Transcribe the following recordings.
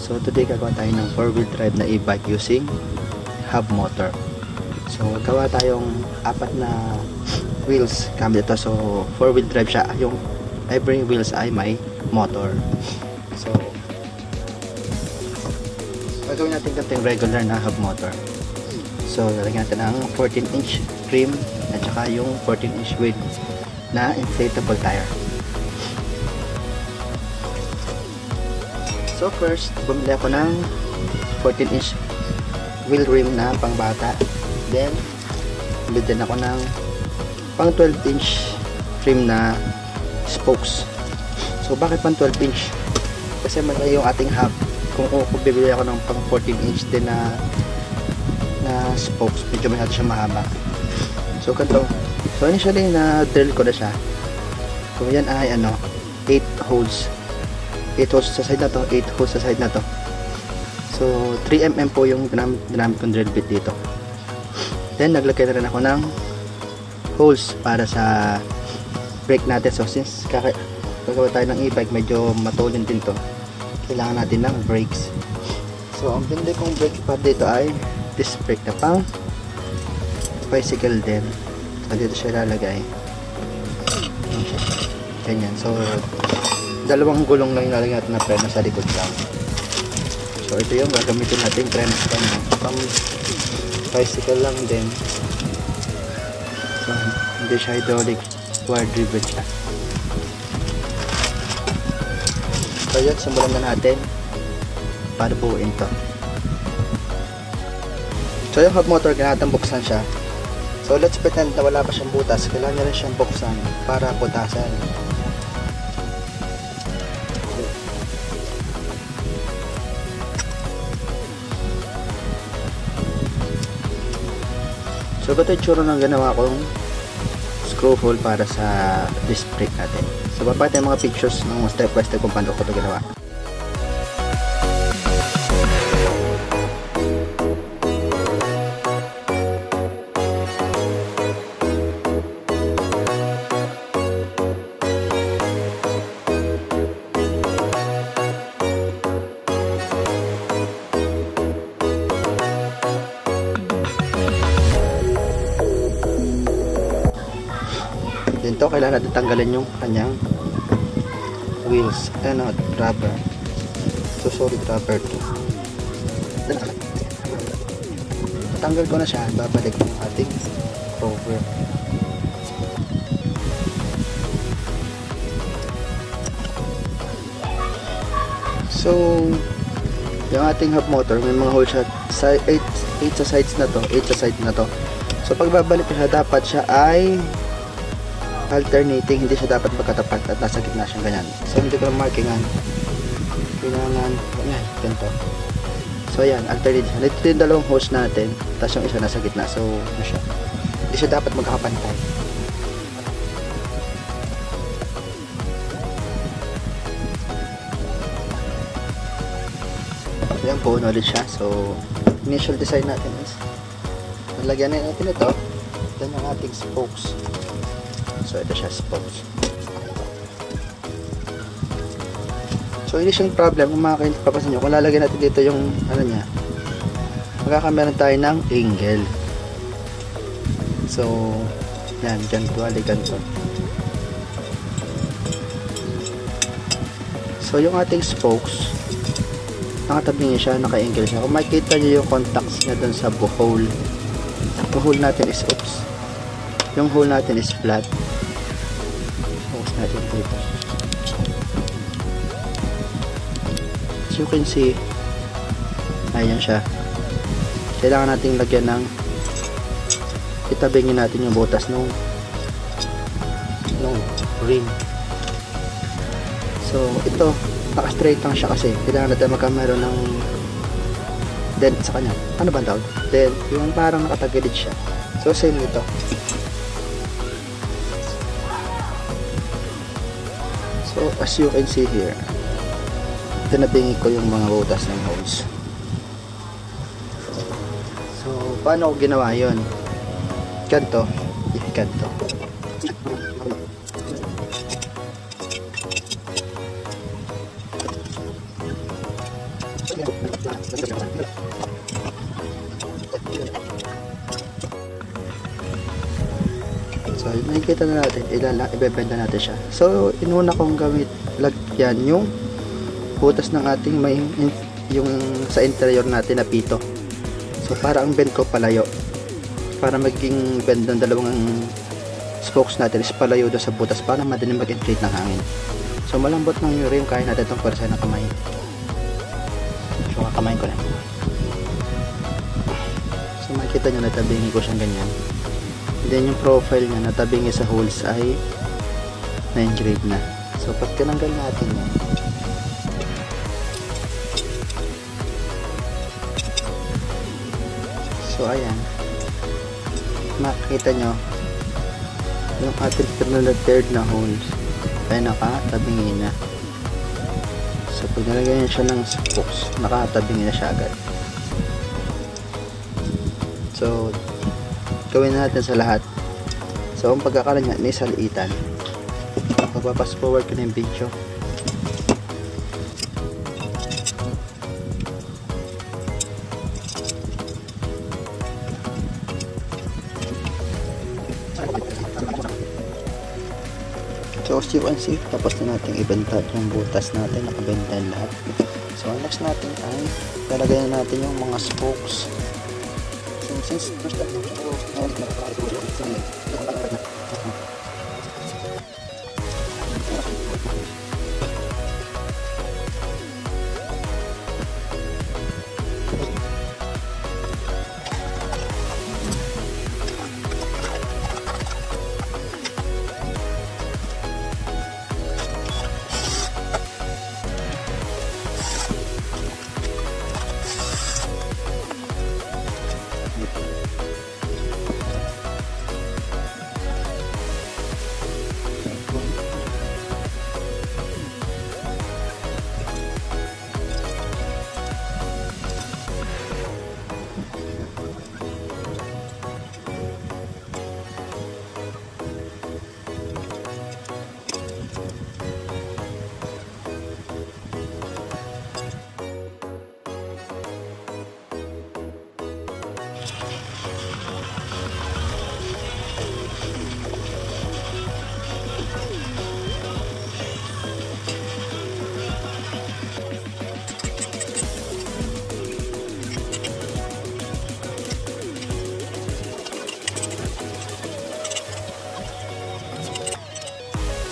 So today gagawa tayo ng 4-wheel drive na e-bike using hub motor. So gawa tayong 4 na wheels gamit ito. So 4-wheel drive siya. Yung every wheels ay may motor. So gagawin natin ganito yung regular na hub motor. So lalagyan natin ang 14-inch rim at saka yung 14-inch width na inflatable tire. So first, bumili ako ng 14-inch wheel rim na pangbata. Then, bumili din ako ng pang 12-inch rim na spokes. So bakit pang 12-inch? Kasi malaki yung ating hub. Kung bibili ako ng pang 14-inch din na spokes, medyo masyado siya mahaba. So ganito. So initially, na-drill ko na siya. So yan ay 8 holes. 8 holes sa side na to, 8 holes sa side na to. So 3mm po yung ginamit kong drill bit dito. Then naglagay na rin ako ng holes para sa brake natin. So since gagawa tayo ng e-bike, medyo matulin din to, kailangan natin ng brakes. So ang pinili kong brake pad dito ay disc brake na pang bicycle din. So dito siya ilalagay. Ganyan. So dalawang gulong lang yung lalagyan natin na preno sa likod lang. So ito yung gagamitin natin preno sa kanya. Pang bicycle lang din. So hindi siya hydraulic, wire driven siya. So yun, simulan na natin para buuin to. So yung hub motor, ganatang buksan siya. So let's pretend na wala pa siyang butas. Kailangan na rin siyang buksan para butasan. So ito yung tsura ng ginawa kong screw hole para sa disc brake natin. So papatay mga pictures ng step by step kung paano ko ito ginawa. Dito kailangan natin tanggalin yung kanyang wheels, rubber. So sorry, rubber to. Tanggal ko na siya, babalik yung ating cover. So yung ating hub motor, may mga hole siya, 8 sa sides na to, 8 sa side na to. So pag babalik siya, dapat siya ay alternating, hindi siya dapat magkatapat at nasa gitna siyang ganyan. So hindi ko markingan, kailangan ganyan, ganito. So ayan, alternate siya. Ito yung dalawang hose natin, tapos yung isa nasa gitna. So ano siya, hindi siya dapat magkakapantay. Ayan po, ulit siya. So initial design natin is nalagyan na natin ito, then yung ating spokes. So ito siya, spokes. So hindi siyang problem kung makakapapasan nyo. Kung lalagyan natin dito yung niya, magkakameron tayo ng angle. So yan, ganito. So yung ating spokes, nakatabi niya siya, naka-angle siya. Kung makikita nyo yung contacts niya dun sa hole, yung hole natin is yung hole natin is flat. Natin dito. As you can see, ayan siya. Kailangan nating lagyan ng, itabingin natin yung butas nung rim. So ito, naka-straight lang siya kasi kailangan natin magkameron ng dent sa kanya. Ano ba tawag? Dent, yung parang nakatagilid siya. So same nito. So as you can see here, tinabingi ko yung mga butas ng holes. So paano ko ginawa yun? Ganto. So, nakikita na natin, ibebenta natin siya. So, inuna kong gamit, lagyan yung butas ng ating may, yung sa interior natin na pito. So, para ang bend ko palayo. Para maging bend ng dalawang spokes natin is palayo doon sa butas para madaling mag-inflate ng hangin. So, malambot ng yung rim, kaya natin itong pwersa ng kamay. So, kakamayin ko lang. So, makikita nyo, natabingi ko siyang ganyan. Then yung profile niya natabingi sa holes ay na-engrave na. So pag tinanggal natin yan, so ayan, makikita nyo yung ating third na holes ay nakatabingi na. So pag nalagyan siya ng spokes, nakatabingi na siya agad. So gawin natin sa lahat. So ang pagkakaroon niya ni saliitan, magpapas forward ko na yung video. So as you can see, tapos na natin ibenta yung butas natin, nakabenta lahat. So next natin ay lalagyan natin yung mga spokes. Since first time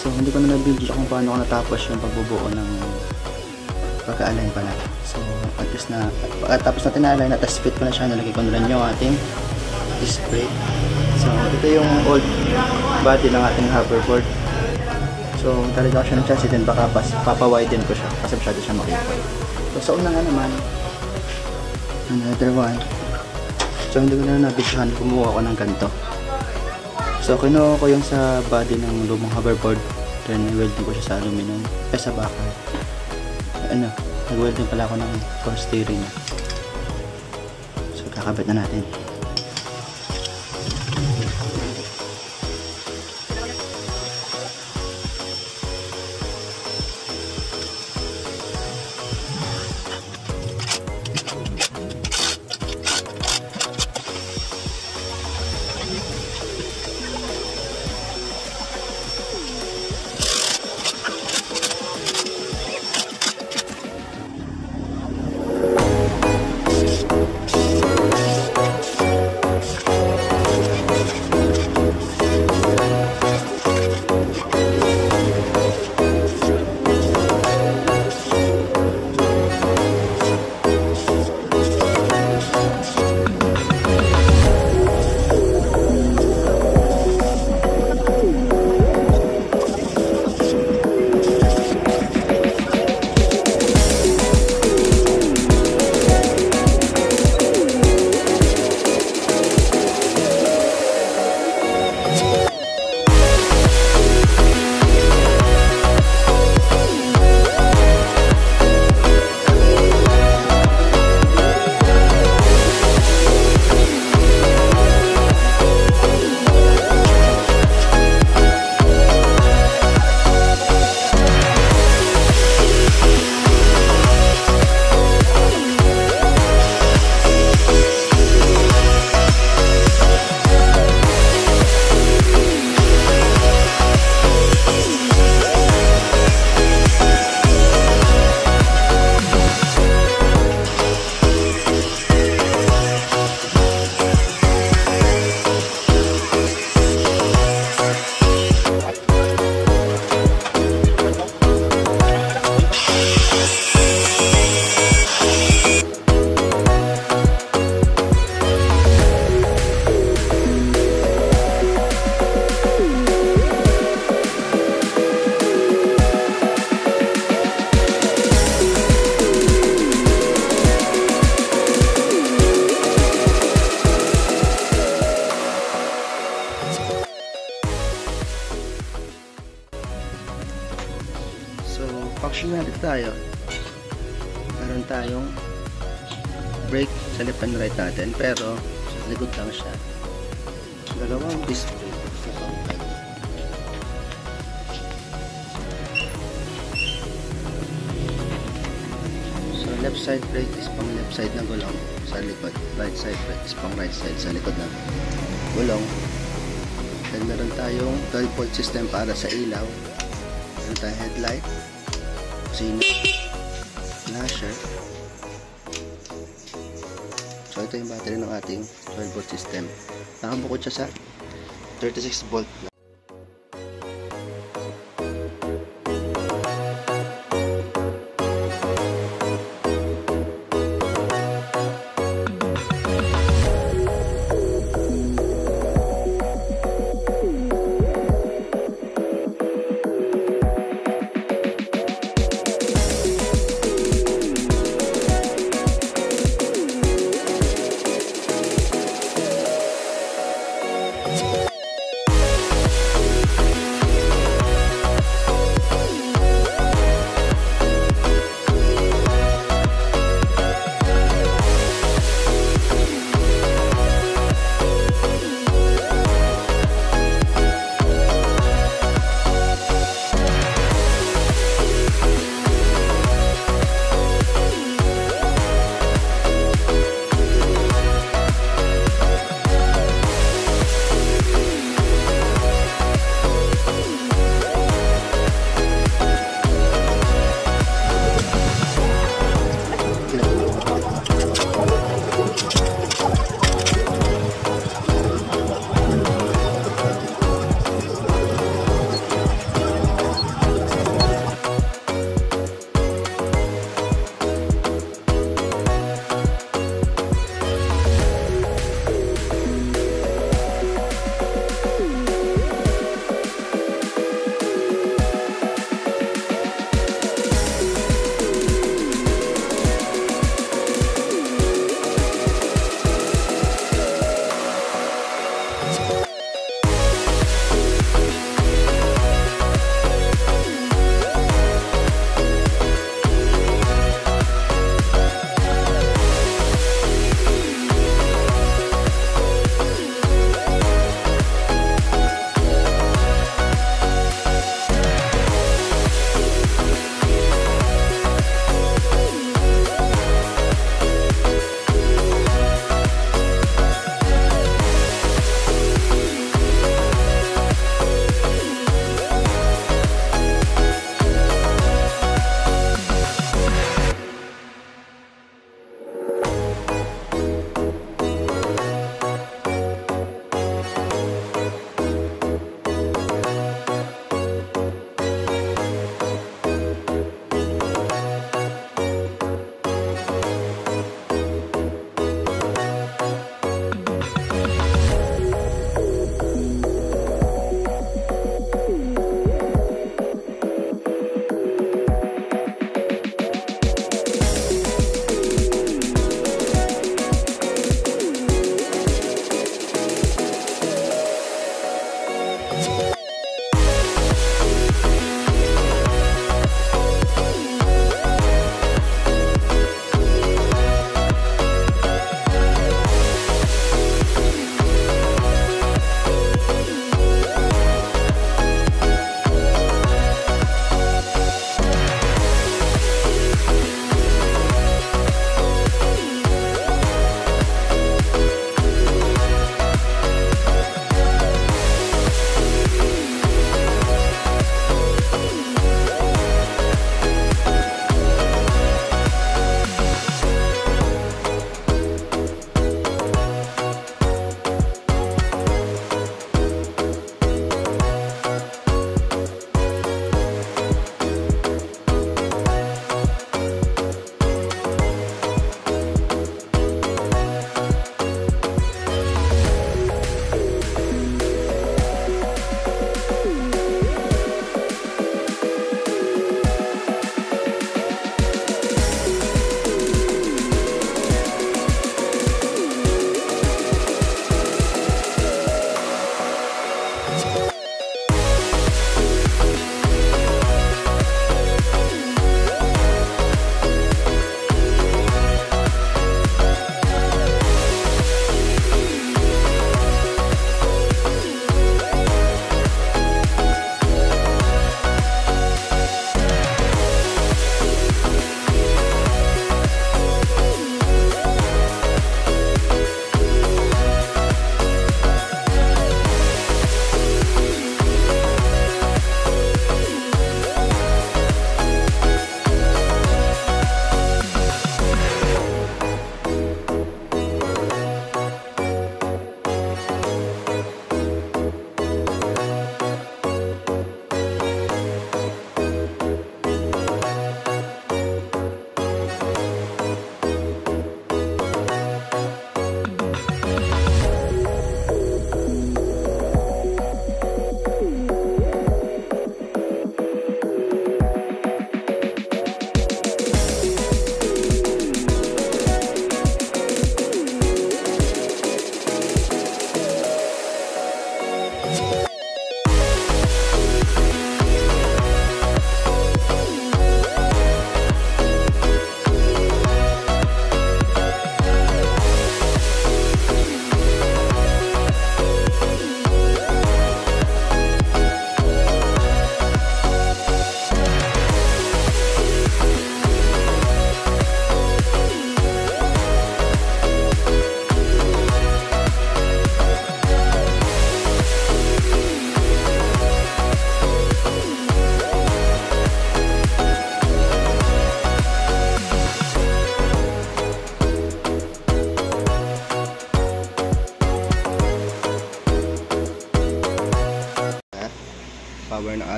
So hindi ko na na-video kung paano ko natapos yung pagbubuo ng pagka-align pala. So at least na tapos natin na-align at fit ko na siya, nalagay ko na rin yung ating display. So ito yung old body ng ating hoverboard. So talaga siya ng chassis din, baka papawiden ko siya kasi masyado siya makipay. So sa una nga naman, another one. So hindi ko na na-videohan, kumuha ko ng ganito. So kinuha ko yung sa body ng lumang hoverboard, then welding ko siya sa aluminum, sa bakal. Ano, nag-welding pala ako ng for steering. So kakabit na natin. meron tayong brake sa left and right natin, pero sa likod lang siya. Dalawang disc brake sa pangkal. So left side brake is pang left side ng gulong sa likod, right side brake is pang right side sa likod ng gulong. Then meron tayong 12 volt system para sa ilaw, meron tayong headlight, sino, flasher. So ito yung battery ng ating 12 volt system. Nakabukod siya sa 36 volt.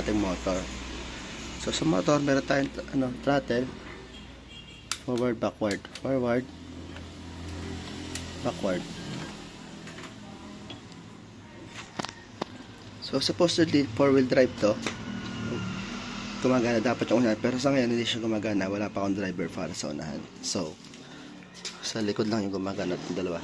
ating motor. So sa motor, meron tayong throttle, forward, backward, forward, backward. So supposedly 4-wheel drive to. Gumagana dapat yung unahan, pero sa ngayon hindi siya gumagana, wala pa akong driver para sa unahan. So sa likod lang yung gumagana at dalawa.